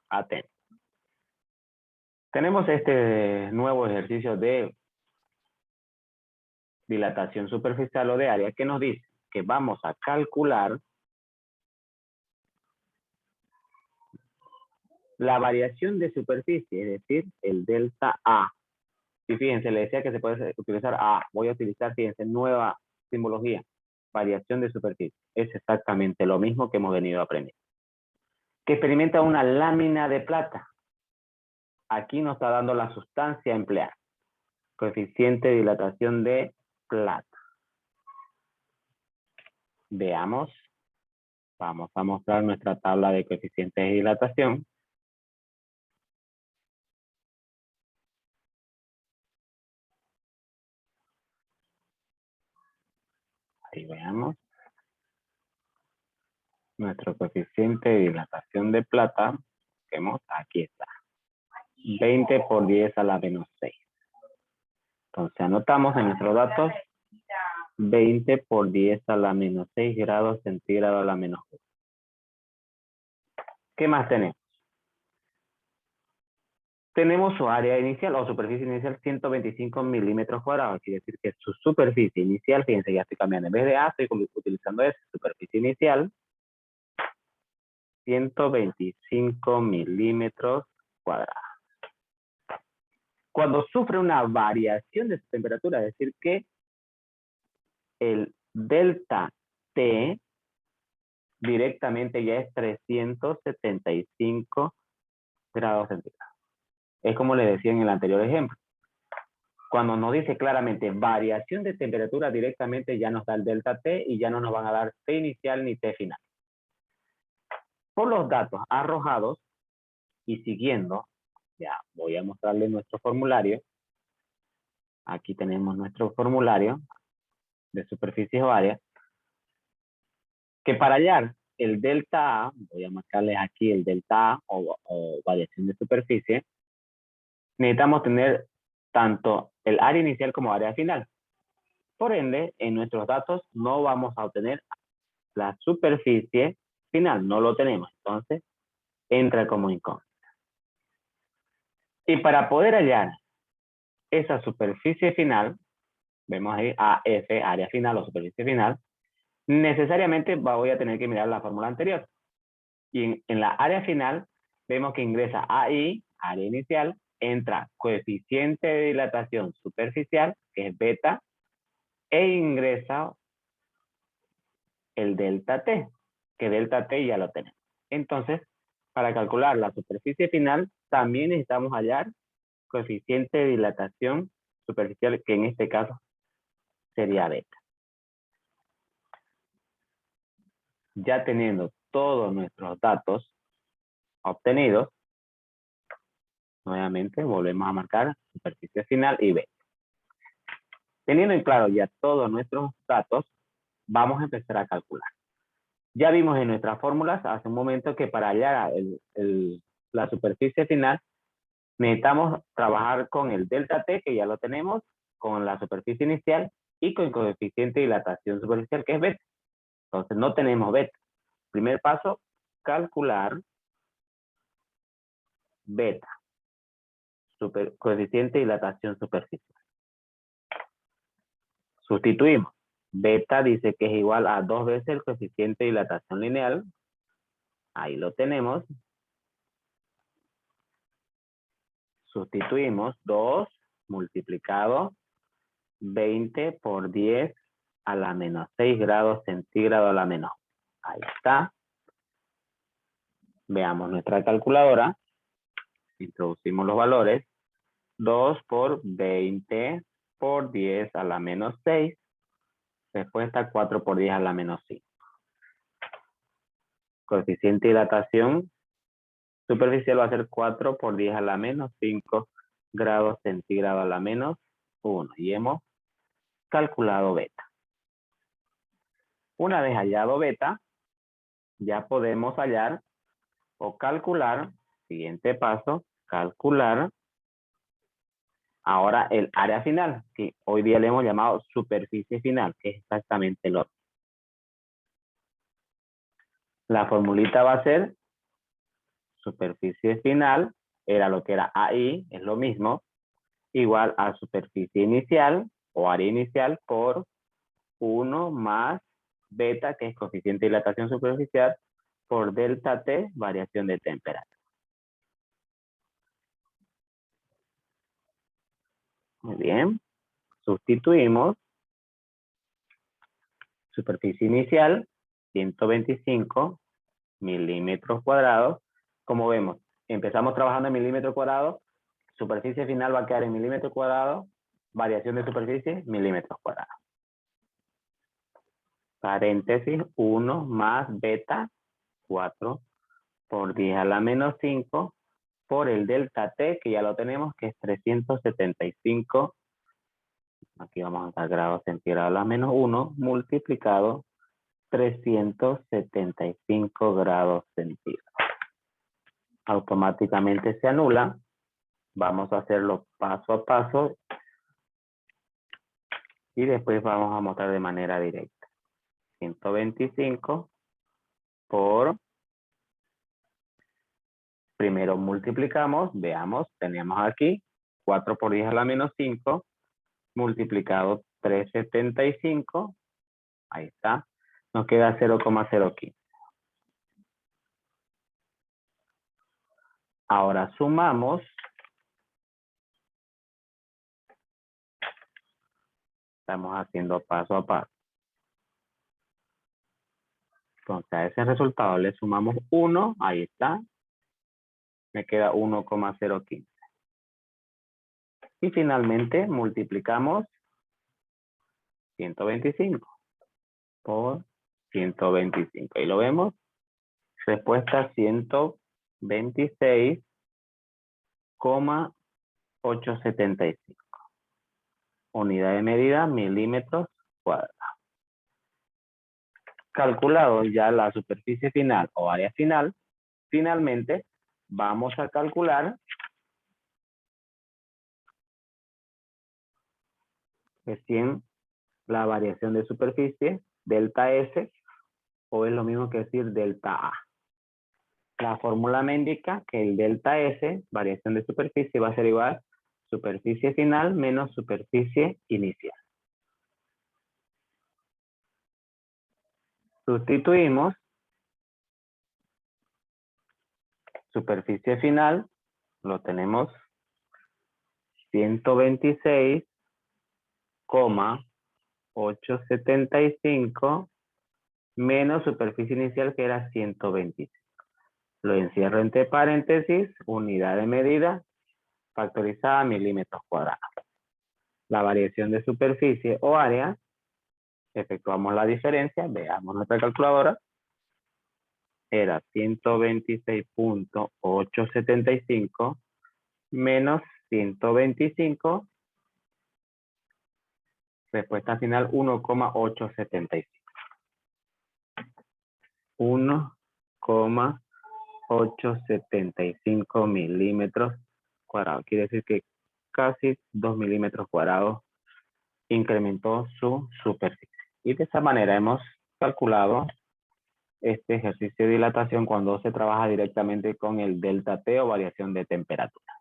Atentos. Tenemos este nuevo ejercicio de dilatación superficial o de área que nos dice que vamos a calcular la variación de superficie, es decir, el delta A. Y fíjense, le decía que se puede utilizar A. Voy a utilizar, fíjense, nueva simbología. Variación de superficie. Es exactamente lo mismo que hemos venido a aprender. Que experimenta una lámina de plata. Aquí nos está dando la sustancia a emplear. Coeficiente de dilatación de plata. Veamos. Vamos a mostrar nuestra tabla de coeficientes de dilatación. Ahí veamos. Nuestro coeficiente de dilatación de plata. Vemos, aquí está. 20 por 10 a la menos 6. Entonces anotamos en nuestros datos 20 por 10 a la menos 6 grados centígrados a la menos 1. ¿Qué más tenemos? Tenemos su área inicial o superficie inicial 125 milímetros cuadrados. Quiere decir que su superficie inicial, fíjense, ya estoy cambiando. En vez de A, estoy utilizando esa superficie inicial. 125 milímetros cuadrados. Cuando sufre una variación de su temperatura, es decir, que el delta T directamente ya es 375 grados centígrados. Es como le decía en el anterior ejemplo. Cuando nos dice claramente variación de temperatura directamente ya nos da el delta T y ya no nos van a dar T inicial ni T final. Por los datos arrojados y siguiendo, ya voy a mostrarles nuestro formulario. Aquí tenemos nuestro formulario de superficies o áreas. Que para hallar el delta A, voy a marcarles aquí el delta A o variación de superficie, necesitamos tener tanto el área inicial como área final. Por ende, en nuestros datos no vamos a obtener la superficie final, no lo tenemos. Entonces, entra como incógnita. Y para poder hallar esa superficie final, vemos ahí AF, área final o superficie final, necesariamente voy a tener que mirar la fórmula anterior. Y en la área final, vemos que ingresa AI, área inicial, entra coeficiente de dilatación superficial, que es beta, e ingresa el delta T, que delta T ya lo tenemos. Entonces, para calcular la superficie final, también necesitamos hallar coeficiente de dilatación superficial, que en este caso sería beta. Ya teniendo todos nuestros datos obtenidos, nuevamente volvemos a marcar superficie final y beta. Teniendo en claro ya todos nuestros datos, vamos a empezar a calcular. Ya vimos en nuestras fórmulas hace un momento que para hallar la superficie final, necesitamos trabajar con el delta T, que ya lo tenemos, con la superficie inicial y con el coeficiente de dilatación superficial, que es beta. Entonces no tenemos beta. Primer paso, calcular beta, coeficiente de dilatación superficial. Sustituimos. Beta dice que es igual a 2 veces el coeficiente de dilatación lineal. Ahí lo tenemos. Sustituimos 2 multiplicado 20 por 10 a la menos 6 grados centígrados a la menos. Ahí está. Veamos nuestra calculadora. Introducimos los valores. 2 por 20 por 10 a la menos 6. Respuesta 4 por 10 a la menos 5. Coeficiente de dilatación superficial va a ser 4 por 10 a la menos 5 grados centígrados a la menos 1. Y hemos calculado beta. Una vez hallado beta, ya podemos hallar o calcular, siguiente paso, calcular ahora el área final, que hoy día le hemos llamado superficie final, que es exactamente lo mismo. La formulita va a ser superficie final, era lo que era AI, es lo mismo, igual a superficie inicial o área inicial por 1 más beta, que es coeficiente de dilatación superficial, por delta T, variación de temperatura. Muy bien. Sustituimos superficie inicial, 125 milímetros cuadrados. Como vemos, empezamos trabajando en milímetros cuadrados, superficie final va a quedar en milímetros cuadrados, variación de superficie, milímetros cuadrados. Paréntesis, 1 más beta, 4 por 10 a la menos 5 por el delta T, que ya lo tenemos, que es 375. Aquí vamos a dar grados centígrados a la menos 1, multiplicado 375 grados centígrados. Automáticamente se anula. Vamos a hacerlo paso a paso y después vamos a mostrar de manera directa. 125 por, primero multiplicamos, veamos, tenemos aquí 4 por 10 a la menos 5, multiplicado 375, ahí está, nos queda 0,015. Ahora sumamos. Estamos haciendo paso a paso. Entonces a ese resultado le sumamos 1, ahí está. Me queda 1,015. Y finalmente multiplicamos 125 por 125. Ahí lo vemos. Respuesta 126,875. Unidad de medida, milímetros cuadrados. Calculado ya la superficie final o área final, finalmente vamos a calcular recién la variación de superficie, delta S, o es lo mismo que decir delta A. La fórmula me indica que el delta S, variación de superficie, va a ser igual superficie final menos superficie inicial. Sustituimos superficie final, lo tenemos 126,875 menos superficie inicial que era 125. Lo encierro entre paréntesis, unidad de medida, factorizada a milímetros cuadrados. La variación de superficie o área, efectuamos la diferencia, veamos nuestra calculadora, era 126,875 menos 125, respuesta final 1,875. 1,875 milímetros cuadrados. Quiere decir que casi 2 milímetros cuadrados incrementó su superficie. Y de esa manera hemos calculado este ejercicio de dilatación cuando se trabaja directamente con el delta T o variación de temperatura.